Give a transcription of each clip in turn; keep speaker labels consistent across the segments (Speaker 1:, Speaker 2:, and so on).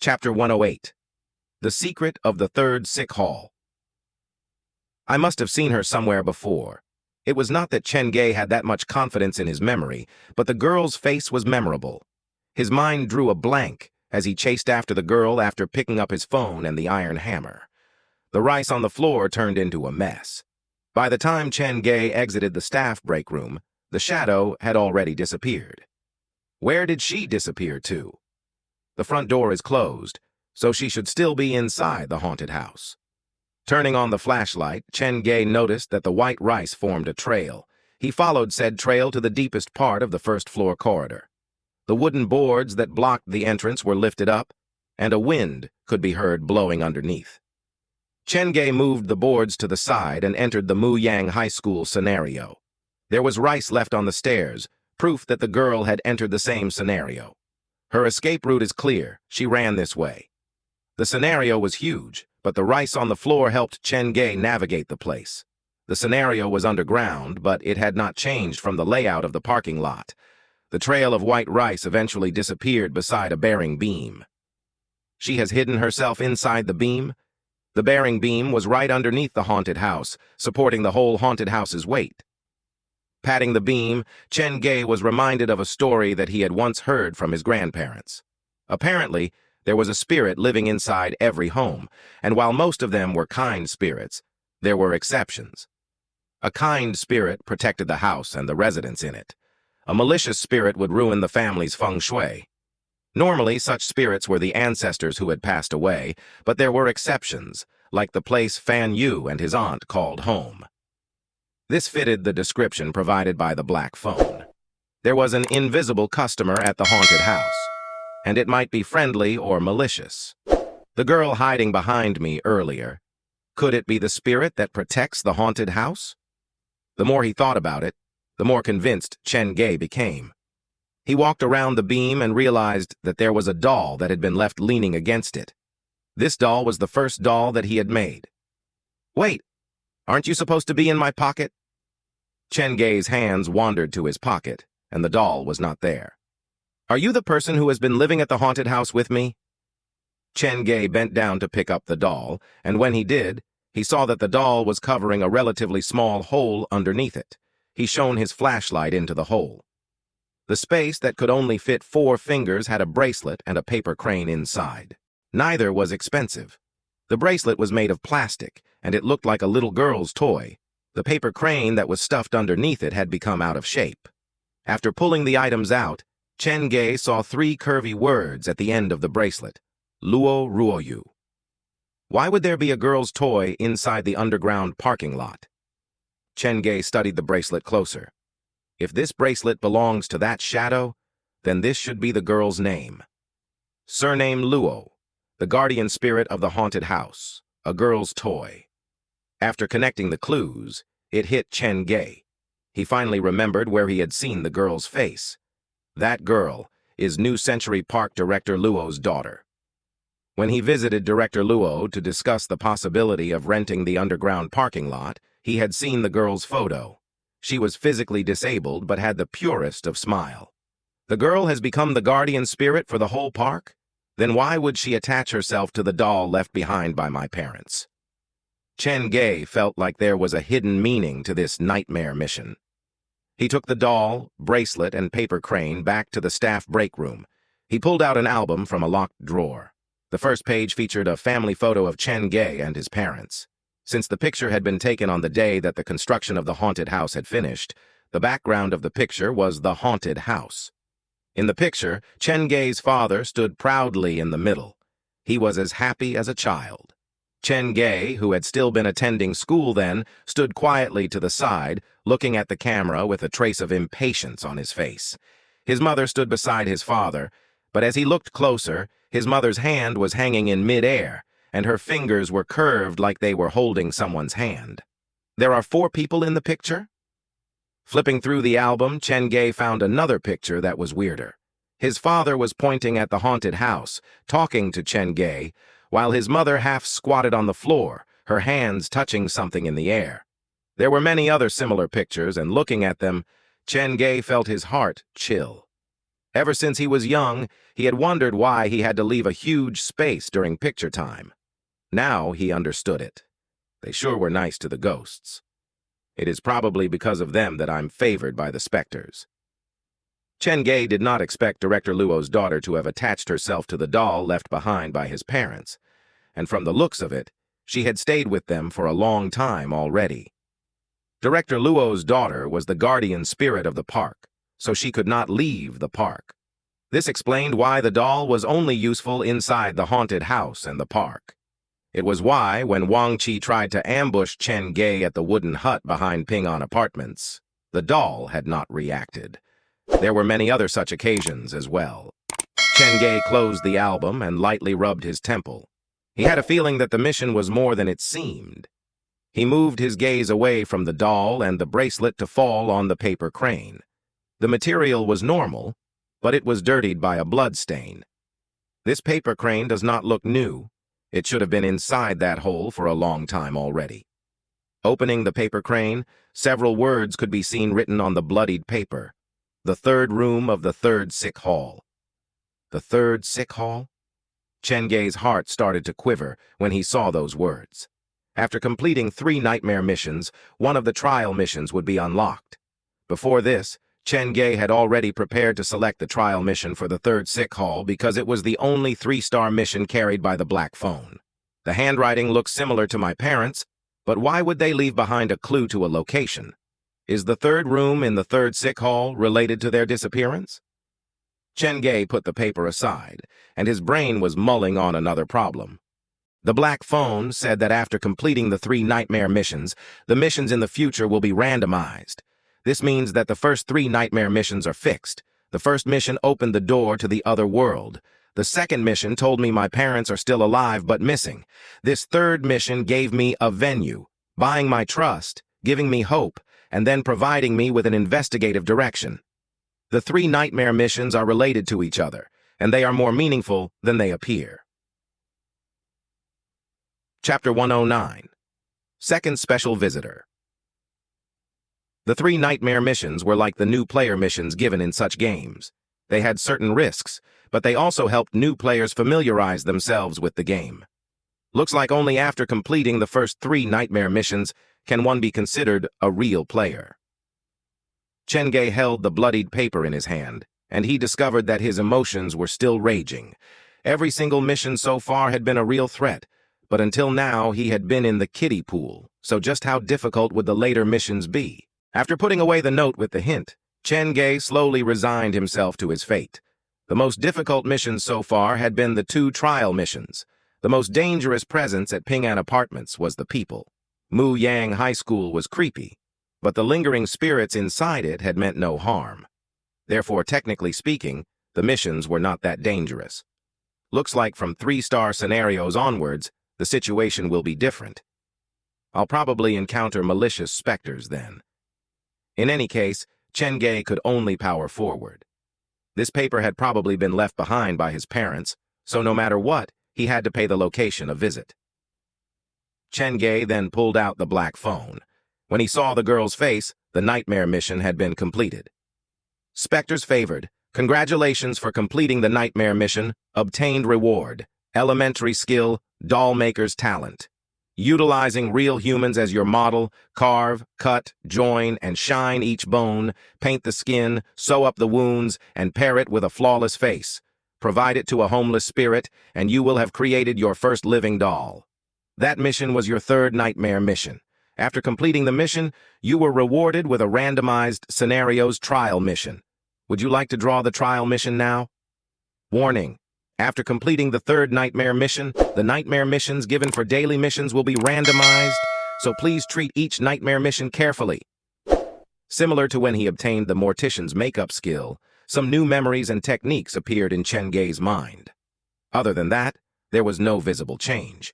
Speaker 1: Chapter 108. The Secret of the Third Sick Hall. I must have seen her somewhere before. It was not that Chen Ge had that much confidence in his memory, but the girl's face was memorable. His mind drew a blank as he chased after the girl after picking up his phone and the iron hammer. The rice on the floor turned into a mess. By the time Chen Ge exited the staff break room, the shadow had already disappeared. Where did she disappear to? The front door is closed, so she should still be inside the haunted house. Turning on the flashlight, Chen Ge noticed that the white rice formed a trail. He followed said trail to the deepest part of the first-floor corridor. The wooden boards that blocked the entrance were lifted up, and a wind could be heard blowing underneath. Chen Ge moved the boards to the side and entered the Muyang High School scenario. There was rice left on the stairs, proof that the girl had entered the same scenario. Her escape route is clear. She ran this way. The scenario was huge, but the rice on the floor helped Chen Ge navigate the place. The scenario was underground, but it had not changed from the layout of the parking lot. The trail of white rice eventually disappeared beside a bearing beam. She has hidden herself inside the beam? The bearing beam was right underneath the haunted house, supporting the whole haunted house's weight. Patting the beam, Chen Ge was reminded of a story that he had once heard from his grandparents. Apparently, there was a spirit living inside every home, and while most of them were kind spirits, there were exceptions. A kind spirit protected the house and the residents in it. A malicious spirit would ruin the family's feng shui. Normally, such spirits were the ancestors who had passed away, but there were exceptions, like the place Fan Yu and his aunt called home. This fitted the description provided by the black phone. There was an invisible customer at the haunted house, and it might be friendly or malicious. The girl hiding behind me earlier, could it be the spirit that protects the haunted house? The more he thought about it, the more convinced Chen Ge became. He walked around the beam and realized that there was a doll that had been left leaning against it. This doll was the first doll that he had made. Wait, aren't you supposed to be in my pocket? Chen Ge's hands wandered to his pocket, and the doll was not there. Are you the person who has been living at the haunted house with me? Chen Ge bent down to pick up the doll, and when he did, he saw that the doll was covering a relatively small hole underneath it. He shone his flashlight into the hole. The space that could only fit 4 fingers had a bracelet and a paper crane inside. Neither was expensive. The bracelet was made of plastic, and it looked like a little girl's toy. The paper crane that was stuffed underneath it had become out of shape. After pulling the items out, Chen Ge saw 3 curvy words at the end of the bracelet. Luo Ruoyu. Why would there be a girl's toy inside the underground parking lot? Chen Ge studied the bracelet closer. If this bracelet belongs to that shadow, then this should be the girl's name. Surname Luo, the guardian spirit of the haunted house, a girl's toy. After connecting the clues, it hit Chen Ge. He finally remembered where he had seen the girl's face. That girl is New Century Park Director Luo's daughter. When he visited Director Luo to discuss the possibility of renting the underground parking lot, he had seen the girl's photo. She was physically disabled but had the purest of smile. The girl has become the guardian spirit for the whole park? Then why would she attach herself to the doll left behind by my parents? Chen Ge felt like there was a hidden meaning to this nightmare mission. He took the doll, bracelet, and paper crane back to the staff break room. He pulled out an album from a locked drawer. The first page featured a family photo of Chen Ge and his parents. Since the picture had been taken on the day that the construction of the haunted house had finished, the background of the picture was the haunted house. In the picture, Chen Ge's father stood proudly in the middle. He was as happy as a child. Chen Ge, who had still been attending school then, stood quietly to the side, looking at the camera with a trace of impatience on his face. His mother stood beside his father, but as he looked closer, his mother's hand was hanging in mid-air, and her fingers were curved like they were holding someone's hand. There are 4 people in the picture? Flipping through the album, Chen Ge found another picture that was weirder. His father was pointing at the haunted house, talking to Chen Ge, while his mother half squatted on the floor, her hands touching something in the air. There were many other similar pictures, and looking at them, Chen Ge felt his heart chill. Ever since he was young, he had wondered why he had to leave a huge space during picture time. Now he understood it. They sure were nice to the ghosts. It is probably because of them that I'm favored by the specters. Chen Ge did not expect Director Luo's daughter to have attached herself to the doll left behind by his parents, and from the looks of it, she had stayed with them for a long time already. Director Luo's daughter was the guardian spirit of the park, so she could not leave the park. This explained why the doll was only useful inside the haunted house and the park. It was why, when Wang Qi tried to ambush Chen Ge at the wooden hut behind Ping An Apartments, the doll had not reacted. There were many other such occasions as well. Chen Ge closed the album and lightly rubbed his temple. He had a feeling that the mission was more than it seemed. He moved his gaze away from the doll and the bracelet to fall on the paper crane. The material was normal, but it was dirtied by a blood stain. This paper crane does not look new. It should have been inside that hole for a long time already. Opening the paper crane, several words could be seen written on the bloodied paper. The third room of the third sick hall. The third sick hall? Chen Ge's heart started to quiver when he saw those words. After completing 3 nightmare missions, one of the trial missions would be unlocked. Before this, Chen Ge had already prepared to select the trial mission for the third sick hall because it was the only 3-star mission carried by the Black Phone. The handwriting looks similar to my parents', but why would they leave behind a clue to a location? Is the third room in the third sick hall related to their disappearance? Chen Ge put the paper aside, and his brain was mulling on another problem. The Black Phone said that after completing the 3 nightmare missions, the missions in the future will be randomized. This means that the first 3 nightmare missions are fixed. The first mission opened the door to the other world. The second mission told me my parents are still alive but missing. This third mission gave me a venue, buying my trust, giving me hope, and then providing me with an investigative direction. The 3 nightmare missions are related to each other, and they are more meaningful than they appear. Chapter 109. Second Special Visitor. The 3 nightmare missions were like the new player missions given in such games. They had certain risks, but they also helped new players familiarize themselves with the game. Looks like only after completing the first 3 nightmare missions can one be considered a real player. Chen Ge held the bloodied paper in his hand, and he discovered that his emotions were still raging. Every single mission so far had been a real threat, but until now he had been in the kiddie pool, so just how difficult would the later missions be? After putting away the note with the hint, Chen Ge slowly resigned himself to his fate. The most difficult missions so far had been the 2 trial missions. The most dangerous presence at Ping An Apartments was the people. Mu Yang High School was creepy, but the lingering spirits inside it had meant no harm. Therefore, technically speaking, the missions were not that dangerous. Looks like from 3-star scenarios onwards, the situation will be different. I'll probably encounter malicious specters then. In any case, Chen Ge could only power forward. This paper had probably been left behind by his parents, so no matter what, he had to pay the location a visit. Chen Ge then pulled out the Black Phone. When he saw the girl's face, the nightmare mission had been completed. Specters favored. Congratulations for completing the nightmare mission. Obtained reward. Elementary skill, doll maker's talent. Utilizing real humans as your model, carve, cut, join, and shine each bone, paint the skin, sew up the wounds, and pair it with a flawless face. Provide it to a homeless spirit, and you will have created your first living doll. That mission was your 3rd nightmare mission. After completing the mission, you were rewarded with a randomized scenarios trial mission. Would you like to draw the trial mission now? Warning. After completing the 3rd nightmare mission, the nightmare missions given for daily missions will be randomized, so please treat each nightmare mission carefully. Similar to when he obtained the mortician's makeup skill, some new memories and techniques appeared in Chen Ge's mind. Other than that, there was no visible change.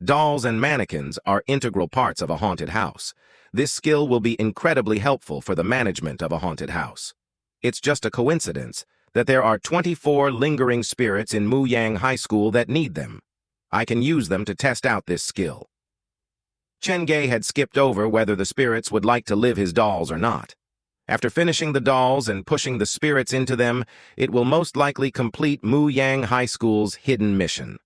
Speaker 1: Dolls and mannequins are integral parts of a haunted house. This skill will be incredibly helpful for the management of a haunted house. It's just a coincidence that there are 24 lingering spirits in Mu Yang High School that need them. I can use them to test out this skill. Chen Ge had skipped over whether the spirits would like to live his dolls or not. After finishing the dolls and pushing the spirits into them, it will most likely complete Mu Yang High School's hidden mission.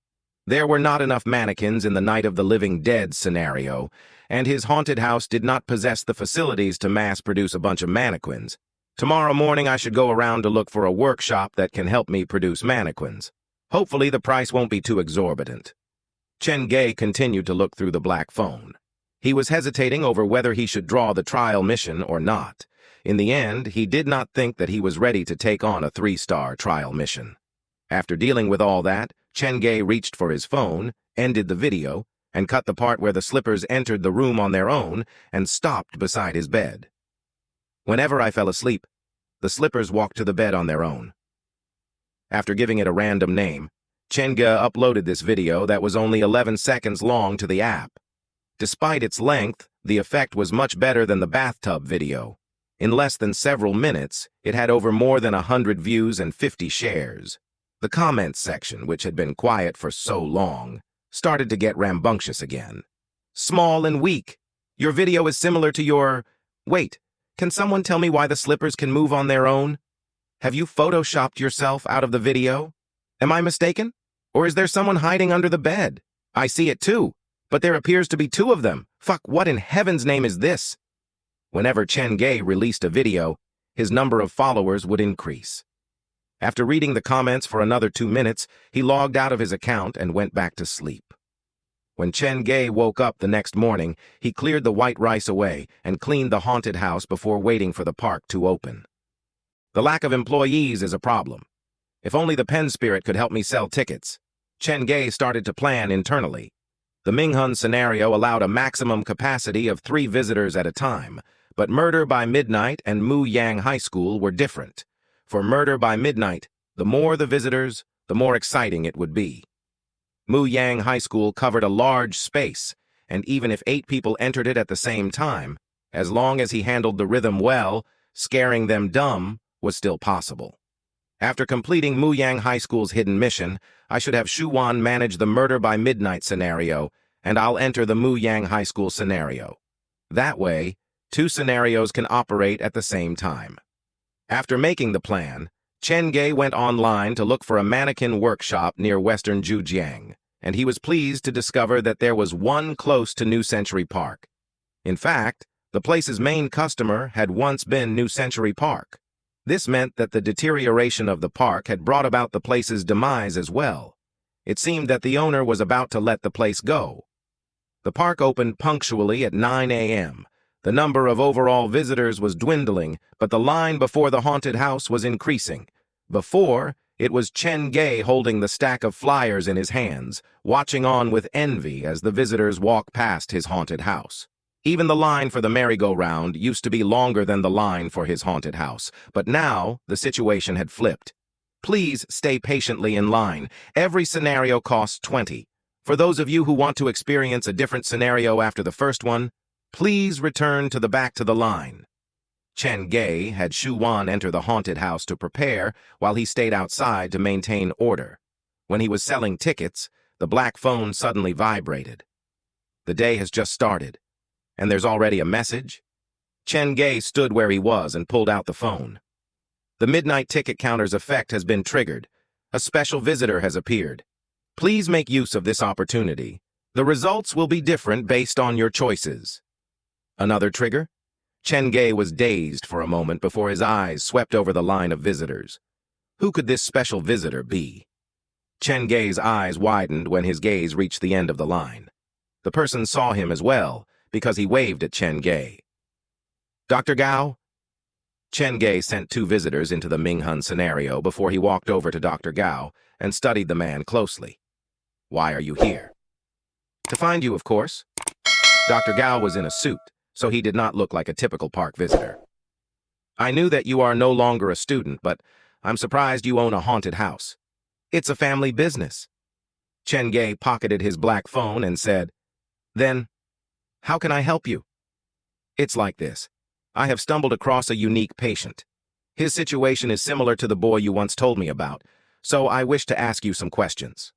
Speaker 1: There were not enough mannequins in the Night of the Living Dead scenario, and his haunted house did not possess the facilities to mass-produce a bunch of mannequins. Tomorrow morning I should go around to look for a workshop that can help me produce mannequins. Hopefully the price won't be too exorbitant. Chen Ge continued to look through the black phone. He was hesitating over whether he should draw the trial mission or not. In the end, he did not think that he was ready to take on a 3-star trial mission. After dealing with all that, Chen Ge reached for his phone, ended the video, and cut the part where the slippers entered the room on their own and stopped beside his bed. Whenever I fell asleep, the slippers walked to the bed on their own. After giving it a random name, Chen Ge uploaded this video that was only 11 seconds long to the app. Despite its length, the effect was much better than the bathtub video. In less than several minutes, it had over more than 100 views and 50 shares. The comments section, which had been quiet for so long, started to get rambunctious again. Small and weak. Your video is similar to your... Wait, can someone tell me why the slippers can move on their own? Have you photoshopped yourself out of the video? Am I mistaken? Or is there someone hiding under the bed? I see it too, but there appears to be 2 of them. Fuck, what in heaven's name is this? Whenever Chen Ge released a video, his number of followers would increase. After reading the comments for another 2 minutes, he logged out of his account and went back to sleep. When Chen Ge woke up the next morning, he cleared the white rice away and cleaned the haunted house before waiting for the park to open. The lack of employees is a problem. If only the pen spirit could help me sell tickets. Chen Ge started to plan internally. The Minghun scenario allowed a maximum capacity of 3 visitors at a time, but Murder by Midnight and Mu Yang High School were different. For Murder by Midnight, the more the visitors, the more exciting it would be. Mu Yang High School covered a large space, and even if 8 people entered it at the same time, as long as he handled the rhythm well, scaring them dumb was still possible. After completing Mu Yang High School's hidden mission, I should have Shu Wan manage the Murder by Midnight scenario, and I'll enter the Mu Yang High School scenario. That way, 2 scenarios can operate at the same time. After making the plan, Chen Ge went online to look for a Mannequin Workshop near Western Zhujiang, and he was pleased to discover that there was one close to New Century Park. In fact, the place's main customer had once been New Century Park. This meant that the deterioration of the park had brought about the place's demise as well. It seemed that the owner was about to let the place go. The park opened punctually at 9 a.m. The number of overall visitors was dwindling, but the line before the haunted house was increasing. Before, it was Chen Ge holding the stack of flyers in his hands, watching on with envy as the visitors walked past his haunted house. Even the line for the merry-go-round used to be longer than the line for his haunted house, but now the situation had flipped. Please stay patiently in line. Every scenario costs 20. For those of you who want to experience a different scenario after the first one, please return to the back to the line. Chen Ge had Shu Wan enter the haunted house to prepare while he stayed outside to maintain order. When he was selling tickets, the black phone suddenly vibrated. The day has just started. And there's already a message? Chen Ge stood where he was and pulled out the phone. The midnight ticket counter's effect has been triggered. A special visitor has appeared. Please make use of this opportunity. The results will be different based on your choices. Another trigger? Chen Ge was dazed for a moment before his eyes swept over the line of visitors. Who could this special visitor be? Chen Ge's eyes widened when his gaze reached the end of the line. The person saw him as well, because he waved at Chen Ge. Dr. Gao? Chen Ge sent 2 visitors into the Minghun scenario before he walked over to Dr. Gao and studied the man closely. Why are you here? To find you, of course. Dr. Gao was in a suit, so he did not look like a typical park visitor. I knew that you are no longer a student, but I'm surprised you own a haunted house. It's a family business. Chen Ge pocketed his black phone and said, Then, how can I help you? It's like this. I have stumbled across a unique patient. His situation is similar to the boy you once told me about, so I wish to ask you some questions.